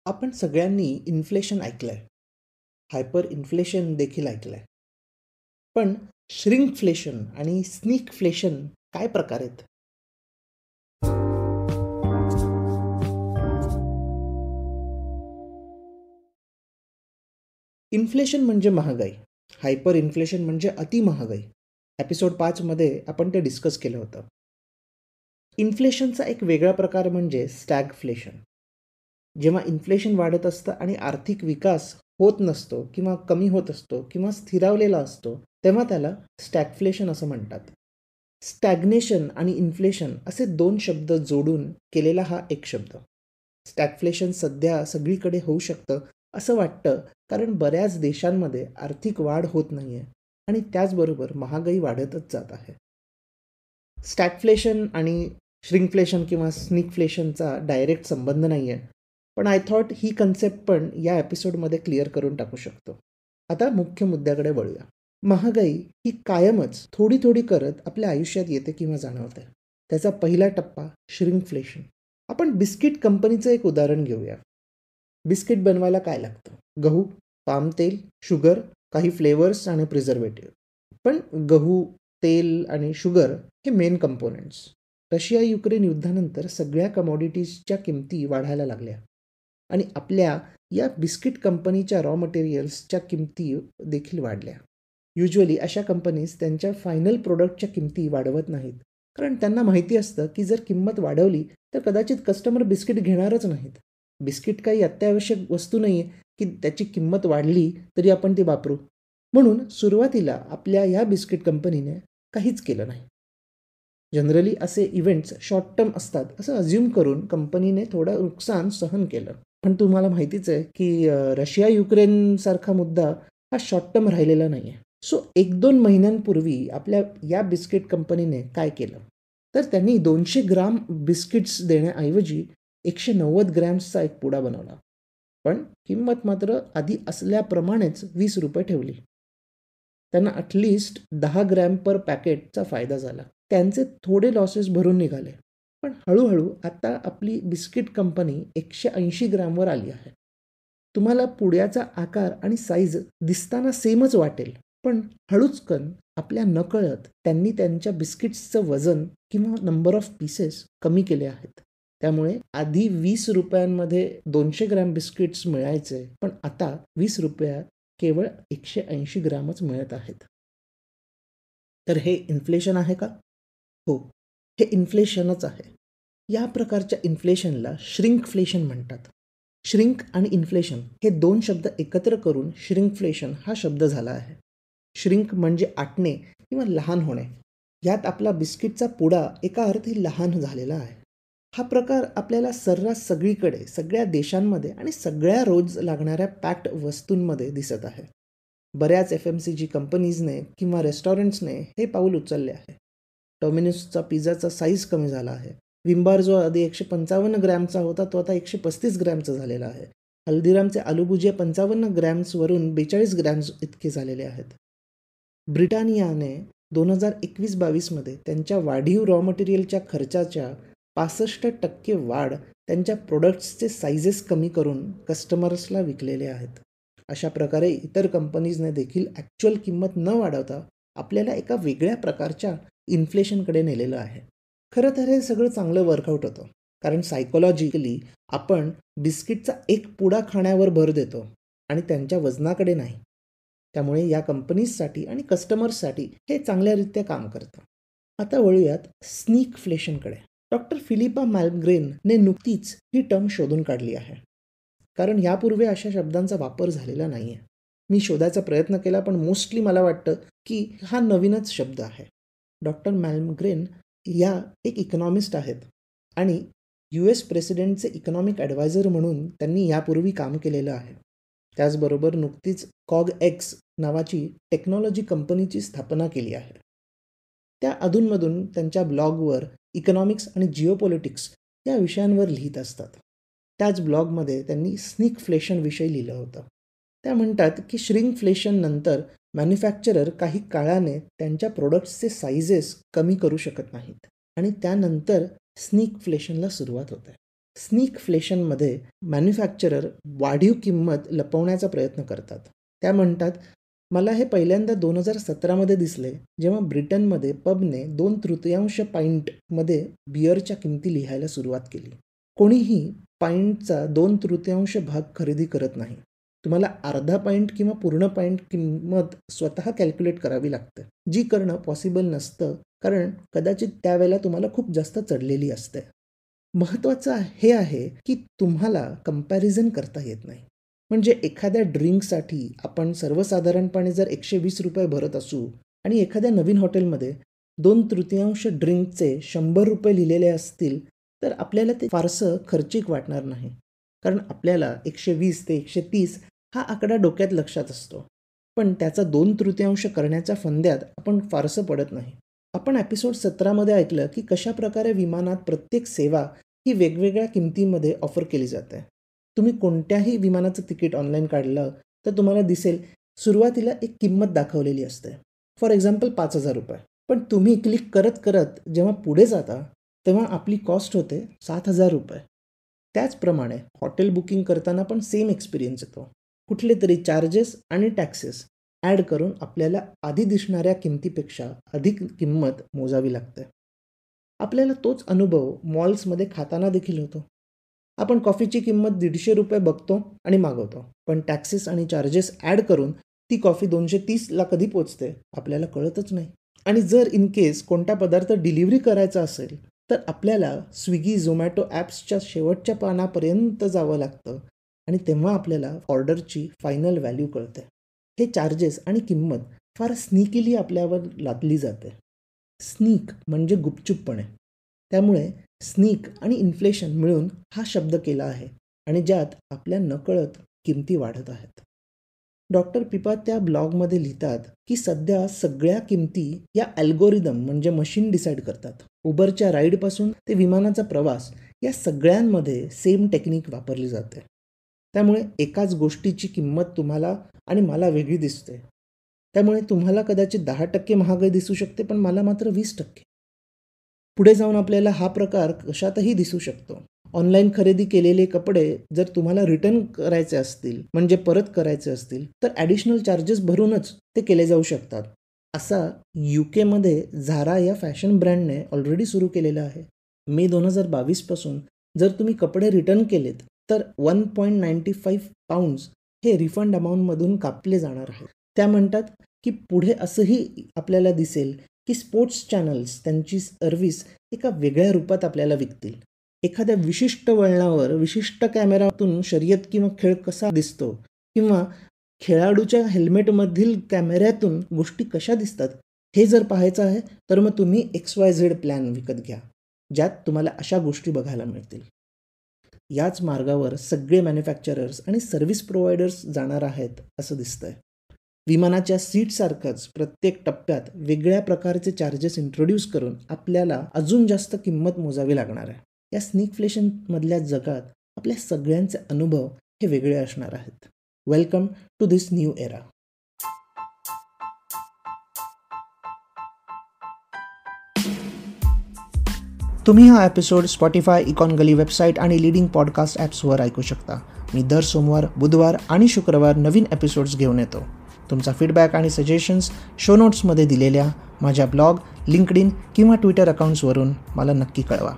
आपण सगळ्यांनी इन्फ्लेशन ऐकलंय, हायपर इन्फ्लेशन देखील ऐकलंय. पण श्रिंकफ्लेशन आणि स्निकफ्लेशन काय प्रकार आहेत? इन्फ्लेशन म्हणजे महागाई, हायपर इन्फ्लेशन म्हणजे अति महागाई. एपिसोड 5 मध्ये आपण ते डिस्कस केलं होतं. इन्फ्लेशनचा एक वेगळा प्रकार म्हणजे स्टॅगफ्लेशन. जेव्हा इन्फ्लेशन वाढत असतं आणि आर्थिक विकास होत नसतो किंवा कमी होत असतो किंवा स्थिरावलेला असतो, तेव्हा त्याला स्टॅगफ्लेशन असं म्हणतात. स्टॅग्नेशन आणि इन्फ्लेशन असे दोन शब्द जोडून केलेला हा एक शब्द. स्टॅगफ्लेशन सध्या सगळीकडे होऊ शकतं असं वाटतं, कारण बऱ्याच देशांमध्ये आर्थिक वाढ होत नाहीये आणि त्याचबरोबर महागाई वाढतच जात आहे. स्टॅगफ्लेशन आणि श्रिंकफ्लेशन किंवा स्निकफ्लेशनचा डायरेक्ट संबंध नाही आहे, पण आय थॉट ही कन्सेप्ट पण या एपिसोडमध्ये क्लिअर करून टाकू शकतो. आता मुख्य मुद्द्याकडे वळूया. महागाई ही कायमच थोडी थोडी करत आपल्या आयुष्यात येते किंवा जाणवते. त्याचा पहिला टप्पा श्रिंकफ्लेशन. आपण बिस्किट कंपनीचं एक उदाहरण घेऊया. बिस्किट बनवायला काय लागतं? गहू, पाम तेल, शुगर, काही फ्लेवर्स आणि प्रिझर्वेटिव्ह. पण गहू, तेल आणि शुगर हे मेन कंपोनेंट्स. रशिया युक्रेन युद्धानंतर सगळ्या कमॉडिटीजच्या किमती वाढायला लागल्या आणि आपल्या या बिस्किट कंपनीच्या रॉ मटेरियल्सच्या किमती देखील वाढल्या. युजली अशा कंपनीज त्यांच्या फायनल प्रोडक्टच्या किमती वाढवत नाहीत, कारण त्यांना माहिती असतं की जर किंमत वाढवली तर कदाचित कस्टमर बिस्किट घेणारच नाहीत. बिस्किट काही अत्यावश्यक वस्तू नाही आहे की त्याची किंमत वाढली तरी आपण ती वापरू. म्हणून सुरुवातीला आपल्या या बिस्किट कंपनीने काहीच केलं नाही. जनरली असे इव्हेंट्स शॉर्ट टर्म असतात असं अज्युम करून कंपनीने थोडं नुकसान सहन केलं. पण तुम्हाला माहितीच आहे की रशिया युक्रेन सारखा मुद्दा हा शॉर्ट टर्म राहिलेला नाही आहे. सो 1-2 महिन्यांपूर्वी आपल्या या बिस्किट कंपनीने काय केलं, तर त्यांनी 200 ग्राम बिस्किट्स देण्याऐवजी 190 ग्रॅम्सचा एक पुडा बनवला. पण किंमत मात्र आधी असल्याप्रमाणेच ₹20 ठेवली. त्यांना ॲटलिस्ट 10 ग्रॅम पर पॅकेटचा फायदा झाला. त्यांचे थोडे लॉसेस भरून निघाले. पण हळूहळू आता आपली बिस्किट कंपनी 180 ग्रॅमवर आली आहे. तुम्हाला पुड्याचा आकार आणि साईज दिसताना सेमच वाटेल, पण हळूचकन आपल्या नकळत त्यांनी त्यांच्या बिस्किट्सचं वजन किंवा नंबर ऑफ पीसेस कमी केले आहेत. त्यामुळे आधी ₹20 200 ग्रॅम बिस्किट्स मिळायचे, पण आता ₹20 केवळ 180 ग्रॅमच मिळत आहेत. तर हे इन्फ्लेशन आहे का? हो, हे इन्फ्लेशनच आहे. या प्रकारच्या इन्फ्लेशनला श्रिंकफ्लेशन म्हणतात. श्रिंक आणि इन्फ्लेशन हे दोन शब्द एकत्र करून श्रिंकफ्लेशन हा शब्द झाला आहे. श्रिंक म्हणजे आटणे किंवा लहान होणे. यात आपला बिस्किटचा पुडा एका अर्थी लहान झालेला आहे. हा प्रकार आपल्याला सर्रास सगळीकडे, सगळ्या देशांमध्ये आणि सगळ्या रोज लागणाऱ्या पॅक्ड वस्तूंमध्ये दिसत आहे. बऱ्याच FMCG कंपनीजने किंवा रेस्टॉरंट्सने हे पाऊल उचलले आहे. डॉमिनोजचा पिझ्झाचा साईज कमी झाला आहे. विम्बार जो आधी 155 ग्रॅमचा होता तो आता 135 ग्रॅमचा झालेला आहे. हल्दीरामचे आलू भुजिया 55 ग्रॅम्सवरून 42 ग्रॅम्स इतके झालेले आहेत. ब्रिटानियाने 2021-22 मध्ये त्यांच्या वाढीव रॉ मटेरियलच्या खर्चाच्या 65% वाढ त्यांच्या प्रोडक्ट्सचे साईजेस कमी करून कस्टमर्सला विकलेले आहेत. अशा प्रकारे इतर कंपनीजने देखील ॲक्च्युअल किंमत न वाढवता आपल्याला एका वेगळ्या प्रकारच्या इन्फ्लेशनकडे नेलेलं आहे. खरं तर हे सगळं चांगलं वर्कआउट होतं, कारण सायकोलॉजिकली आपण बिस्किटचा एक पुडा खाण्यावर भर देतो आणि त्यांच्या वजनाकडे नाही. त्यामुळे या कंपनीजसाठी आणि कस्टमर्ससाठी हे चांगल्यारीत्या काम करतं. आता वळूयात स्निकफ्लेशनकडे. डॉक्टर फिलिपा मॅलमग्रेनने नुकतीच ही टर्म शोधून काढली आहे, कारण यापूर्वी अशा शब्दांचा वापर झालेला नाही आहे. मी शोधायचा प्रयत्न केला, पण मोस्टली मला वाटतं की हा नवीनच शब्द आहे. डॉक्टर मॅलमग्रेन या एक इकॉनॉमिस्ट आहेत आणि US प्रेसिडेंटचे इकॉनॉमिक ॲडवायझर म्हणून त्यांनी यापूर्वी काम केलेलं आहे. त्याचबरोबर नुकतीच CogX नावाची टेक्नॉलॉजी कंपनीची स्थापना केली आहे. त्या अधूनमधून त्यांच्या ब्लॉगवर इकॉनॉमिक्स आणि जिओपॉलिटिक्स या विषयांवर लिहित असतात. त्याच ब्लॉगमध्ये त्यांनी स्निकफ्लेशनविषयी लिहिलं होतं. त्या म्हणतात की श्रिंकफ्लेशन नंतर मॅन्युफॅक्चरर काही काळाने त्यांच्या प्रोडक्ट्सचे साईजेस कमी करू शकत नाहीत आणि त्यानंतर स्निकफ्लेशनला सुरुवात होते. स्निकफ्लेशनमध्ये मॅन्युफॅक्चरर वाढीव किंमत लपवण्याचा प्रयत्न करतात. त्या म्हणतात, मला हे पहिल्यांदा 2017मध्ये दिसले, जेव्हा ब्रिटनमध्ये पबने 2/3 पाईंटमध्ये बिअरच्या किमती लिहायला सुरुवात केली. कोणीही पाईंटचा 2/3 भाग खरेदी करत नाही. तुम्हाला अर्धा पाईंट किंवा पूर्ण पाईंट किंमत स्वतः कॅल्क्युलेट करावी लागते, जी करणं पॉसिबल नसतं, कारण कदाचित त्यावेळेला तुम्हाला खूप जास्त चढलेली असते. महत्त्वाचं हे आहे की तुम्हाला कंपॅरिझन करता येत नाही. म्हणजे एखाद्या ड्रिंकसाठी आपण सर्वसाधारणपणे जर ₹120 भरत असू आणि एखाद्या नवीन हॉटेलमध्ये 2/3 ड्रिंकचे ₹100 लिहिलेले असतील, तर आपल्याला ते फारसं खर्चिक वाटणार नाही. कारण आपल्याला 120 ते 130 हा आकडा डोक्यात लक्षात असतो. पण त्याचा 2/3 करण्याच्या फंद्यात आपण फारसं पडत नाही. आपण एपिसोड 17मध्ये ऐकलं की कशा प्रकारे विमानात प्रत्येक सेवा ही वेगवेगळ्या किमतीमध्ये ऑफर केली जाते. तुम्ही कोणत्याही विमानाचं तिकीट ऑनलाईन काढलं तर तुम्हाला दिसेल, सुरुवातीला एक किंमत दाखवलेली असते. For example ₹5,000. पण तुम्ही क्लिक करत करत जेव्हा पुढे जाता तेव्हा आपली कॉस्ट होते ₹7,000. त्याचप्रमाणे हॉटेल बुकिंग करताना पण सेम एक्सपिरियन्स येतो. कुठले तरी चार्जेस आणि टॅक्सेस ॲड करून आपल्याला आधी दिसणाऱ्या किमतीपेक्षा अधिक किंमत मोजावी लागते. आपल्याला तोच अनुभव मॉल्समध्ये खाताना देखील होतो. आपण कॉफीची किंमत ₹150 बघतो आणि मागवतो, पण टॅक्सेस आणि चार्जेस ॲड करून ती कॉफी 230ला कधी पोचते आपल्याला कळतच नाही. आणि जर इन केस कोणता पदार्थ डिलिव्हरी करायचा असेल तर आपल्याला स्विगी, झोमॅटो ॲप्सच्या शेवटच्या पानापर्यंत जावं लागतं आणि तेव्हा आपल्याला ऑर्डरची फायनल व्हॅल्यू कळते. हे चार्जेस आणि किंमत फार स्निकीली आपल्यावर लादली जाते. स्निक म्हणजे गुपचूपपणे. त्यामुळे स्निक आणि इन्फ्लेशन मिळून हा शब्द केला आहे आणि ज्यात आपल्या नकळत किमती वाढत आहेत. डॉक्टर पिपा त्या ब्लॉगमध्ये लिहितात की सध्या सगळ्या किमती या अल्गोरिदम म्हणजे मशीन डिसाईड करतात. उबरच्या राईडपासून ते विमानाचा प्रवास या सगळ्यांमध्ये सेम टेक्निक वापरली जाते. त्यामुळे एकाच गोष्टीची किंमत तुम्हाला आणि मला वेगळी दिसते. त्यामुळे तुम्हाला कदाचित 10% महागाई दिसू शकते, पण मला मात्र 20%. पुढे जाऊन आपल्याला हा प्रकार कशातही दिसू शकतो. ऑनलाईन खरेदी केलेले कपडे जर तुम्हाला रिटर्न करायचे असतील, म्हणजे परत करायचे असतील, तर ॲडिशनल चार्जेस भरूनच ते केले जाऊ शकतात. असा UKमध्ये झारा या फॅशन ब्रँडने ऑलरेडी सुरू केलेला आहे. मे 2022 पासून जर तुम्ही कपडे रिटर्न केलेत तर £1.95 हे रिफंड अमाऊंटमधून कापले जाणार आहे. त्या म्हणतात की पुढे असंही आपल्याला दिसेल की स्पोर्ट्स चॅनल्स त्यांची सर्व्हिस एका वेगळ्या रूपात आपल्याला विकतील. एखाद्या विशिष्ट वळणावर विशिष्ट कॅमेऱ्यातून शर्यत किंवा खेळ कसा दिसतो किंवा खेळाडूच्या हेल्मेटमधील कॅमेऱ्यातून गोष्टी कशा दिसतात हे जर पाहायचं आहे तर मग तुम्ही XYZ प्लॅन विकत घ्या, ज्यात तुम्हाला अशा गोष्टी बघायला मिळतील. याच मार्गावर सगळे मॅन्युफॅक्चरर्स आणि सर्व्हिस प्रोव्हायडर्स जाणार आहेत असं दिसतंय. विमानाच्या सीटसारखंच प्रत्येक टप्प्यात वेगळ्या प्रकारचे चार्जेस इंट्रोड्यूस करून आपल्याला अजून जास्त किंमत मोजावी लागणार आहे. या स्निकफ्लेशनमधल्या जगात आपल्या सगळ्यांचे अनुभव हे वेगळे असणार आहेत. Welcome to this new era. तुम्ही हा एपिसोड स्पॉटिफाय, इकॉनगली वेबसाईट आणि लीडिंग पॉडकास्ट ॲप्सवर ऐकू शकता. मी दर सोमवार, बुधवार आणि शुक्रवार नवीन एपिसोड्स घेऊन येतो. तुमचा फीडबॅक आणि सजेशन्स शो नोट्समध्ये दिलेल्या माझ्या ब्लॉग, लिंक्डइन किंवा ट्विटर अकाउंट्सवरून मला नक्की कळवा.